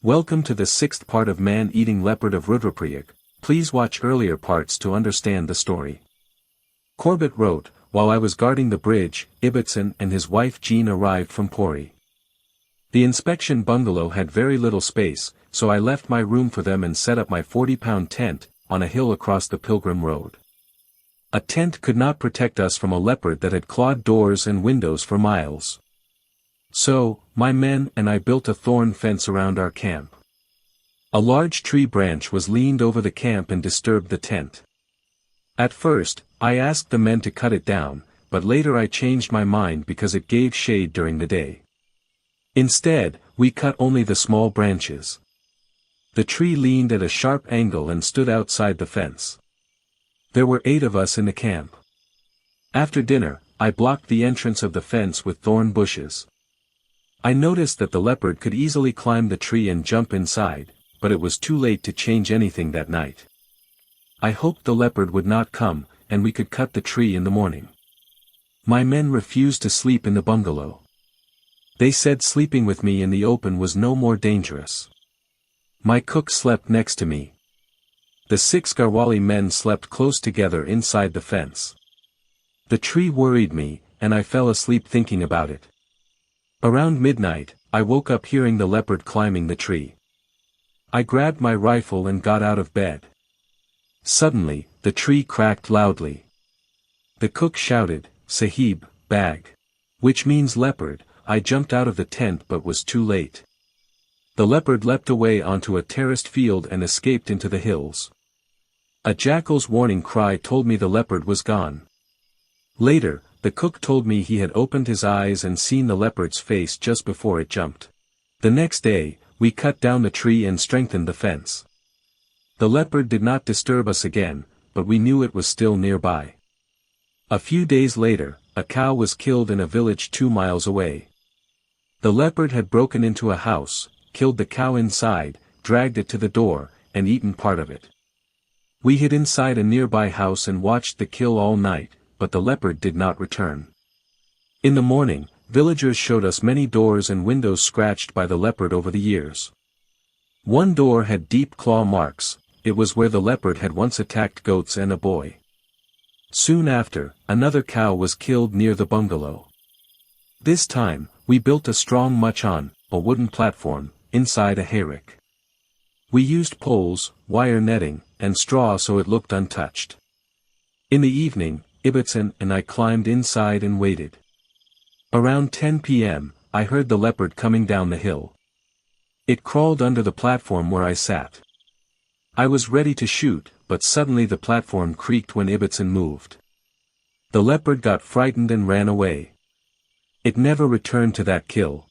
Welcome to the 6th part of Man-Eating Leopard of Rudraprayag. Please watch earlier parts to understand the story. Corbett wrote, while I was guarding the bridge, Ibbotson and his wife Jean arrived from Pori. The inspection bungalow had very little space, so I left my room for them and set up my 40-pound tent, on a hill across the Pilgrim Road. A tent could not protect us from a leopard that had clawed doors and windows for miles. So, my men and I built a thorn fence around our camp. A large tree branch was leaned over the camp and disturbed the tent. At first, I asked the men to cut it down, but later I changed my mind because it gave shade during the day. Instead, we cut only the small branches. The tree leaned at a sharp angle and stood outside the fence. There were 8 of us in the camp. After dinner, I blocked the entrance of the fence with thorn bushes. I noticed that the leopard could easily climb the tree and jump inside, but it was too late to change anything that night. I hoped the leopard would not come, and we could cut the tree in the morning. My men refused to sleep in the bungalow. They said sleeping with me in the open was no more dangerous. My cook slept next to me. The 6 Garhwali men slept close together inside the fence. The tree worried me, and I fell asleep thinking about it. Around midnight, I woke up hearing the leopard climbing the tree. I grabbed my rifle and got out of bed. Suddenly, the tree cracked loudly. The cook shouted, "Sahib, bag," which means leopard. I jumped out of the tent but was too late. The leopard leapt away onto a terraced field and escaped into the hills. A jackal's warning cry told me the leopard was gone. Later, the cook told me he had opened his eyes and seen the leopard's face just before it jumped. The next day, we cut down the tree and strengthened the fence. The leopard did not disturb us again, but we knew it was still nearby. A few days later, a cow was killed in a village 2 miles away. The leopard had broken into a house, killed the cow inside, dragged it to the door, and eaten part of it. We hid inside a nearby house and watched the kill all night, but the leopard did not return. In the morning, villagers showed us many doors and windows scratched by the leopard over the years. One door had deep claw marks. It was where the leopard had once attacked goats and a boy. Soon after, another cow was killed near the bungalow. This time, we built a strong machan, a wooden platform, inside a hayrick. We used poles, wire netting, and straw so it looked untouched. In the evening, Ibbotson and I climbed inside and waited. Around 10 p.m., I heard the leopard coming down the hill. It crawled under the platform where I sat. I was ready to shoot, but suddenly the platform creaked when Ibbotson moved. The leopard got frightened and ran away. It never returned to that kill.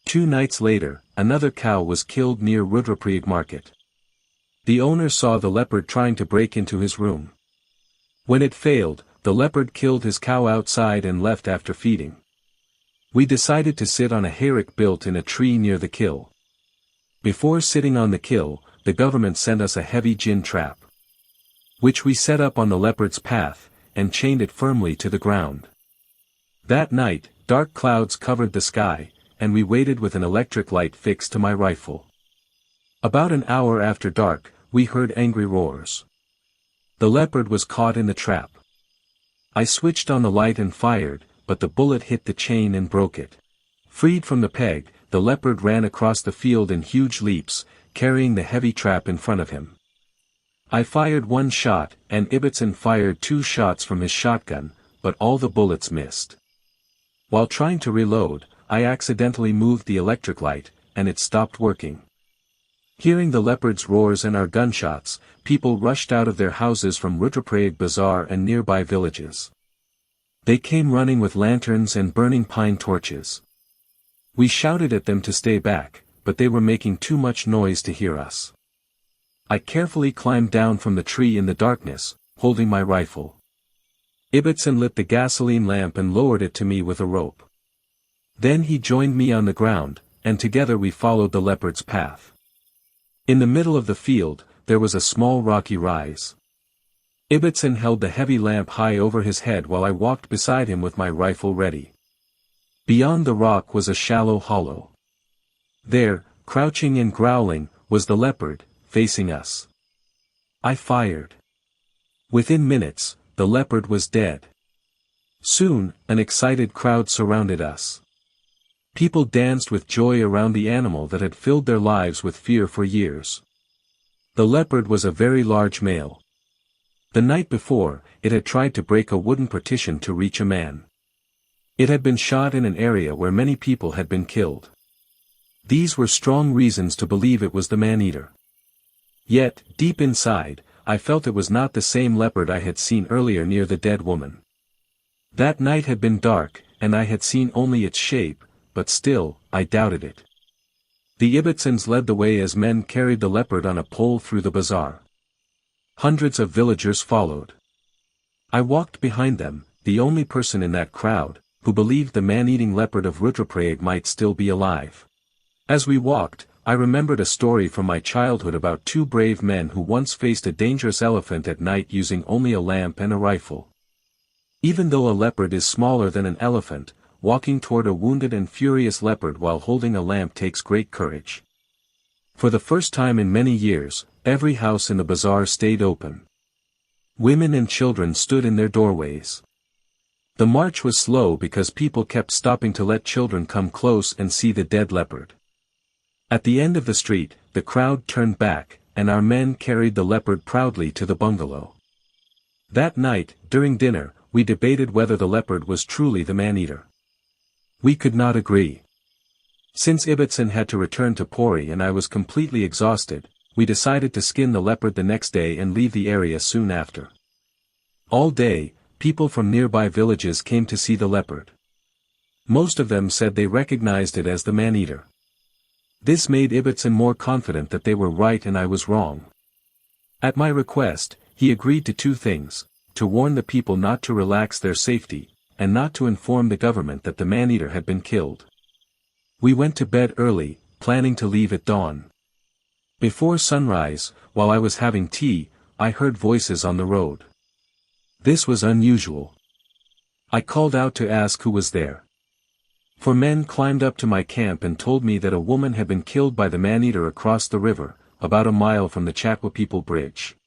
2 nights later, another cow was killed near Rudraprayag market. The owner saw the leopard trying to break into his room. When it failed, the leopard killed his cow outside and left after feeding. We decided to sit on a hayrick built in a tree near the kill. Before sitting on the kill, the government sent us a heavy gin trap, which we set up on the leopard's path, and chained it firmly to the ground. That night, dark clouds covered the sky, and we waited with an electric light fixed to my rifle. About an hour after dark, we heard angry roars. The leopard was caught in the trap. I switched on the light and fired, but the bullet hit the chain and broke it. Freed from the peg, the leopard ran across the field in huge leaps, carrying the heavy trap in front of him. I fired 1 shot, and Ibbotson fired 2 shots from his shotgun, but all the bullets missed. While trying to reload, I accidentally moved the electric light, and it stopped working. Hearing the leopard's roars and our gunshots, people rushed out of their houses from Rudraprayag Bazaar and nearby villages. They came running with lanterns and burning pine torches. We shouted at them to stay back, but they were making too much noise to hear us. I carefully climbed down from the tree in the darkness, holding my rifle. Ibbotson lit the gasoline lamp and lowered it to me with a rope. Then he joined me on the ground, and together we followed the leopard's path. In the middle of the field, there was a small rocky rise. Ibbotson held the heavy lamp high over his head while I walked beside him with my rifle ready. Beyond the rock was a shallow hollow. There, crouching and growling, was the leopard, facing us. I fired. Within minutes, the leopard was dead. Soon, an excited crowd surrounded us. People danced with joy around the animal that had filled their lives with fear for years. The leopard was a very large male. The night before, it had tried to break a wooden partition to reach a man. It had been shot in an area where many people had been killed. These were strong reasons to believe it was the man-eater. Yet, deep inside, I felt it was not the same leopard I had seen earlier near the dead woman. That night had been dark, and I had seen only its shape, but still, I doubted it. The Ibbetsons led the way as men carried the leopard on a pole through the bazaar. Hundreds of villagers followed. I walked behind them, the only person in that crowd, who believed the man-eating leopard of Rudraprayag might still be alive. As we walked, I remembered a story from my childhood about two brave men who once faced a dangerous elephant at night using only a lamp and a rifle. Even though a leopard is smaller than an elephant, walking toward a wounded and furious leopard while holding a lamp takes great courage. For the first time in many years, every house in the bazaar stayed open. Women and children stood in their doorways. The march was slow because people kept stopping to let children come close and see the dead leopard. At the end of the street, the crowd turned back, and our men carried the leopard proudly to the bungalow. That night, during dinner, we debated whether the leopard was truly the man-eater. We could not agree. Since Ibbetson had to return to Pori and I was completely exhausted, we decided to skin the leopard the next day and leave the area soon after. All day, people from nearby villages came to see the leopard. Most of them said they recognized it as the man-eater. This made Ibbetson more confident that they were right and I was wrong. At my request, he agreed to two things: to warn the people not to relax their safety, and not to inform the government that the man-eater had been killed. We went to bed early, planning to leave at dawn. Before sunrise, while I was having tea, I heard voices on the road. This was unusual. I called out to ask who was there. 4 men climbed up to my camp and told me that a woman had been killed by the man-eater across the river, about a mile from the Chatwa people bridge.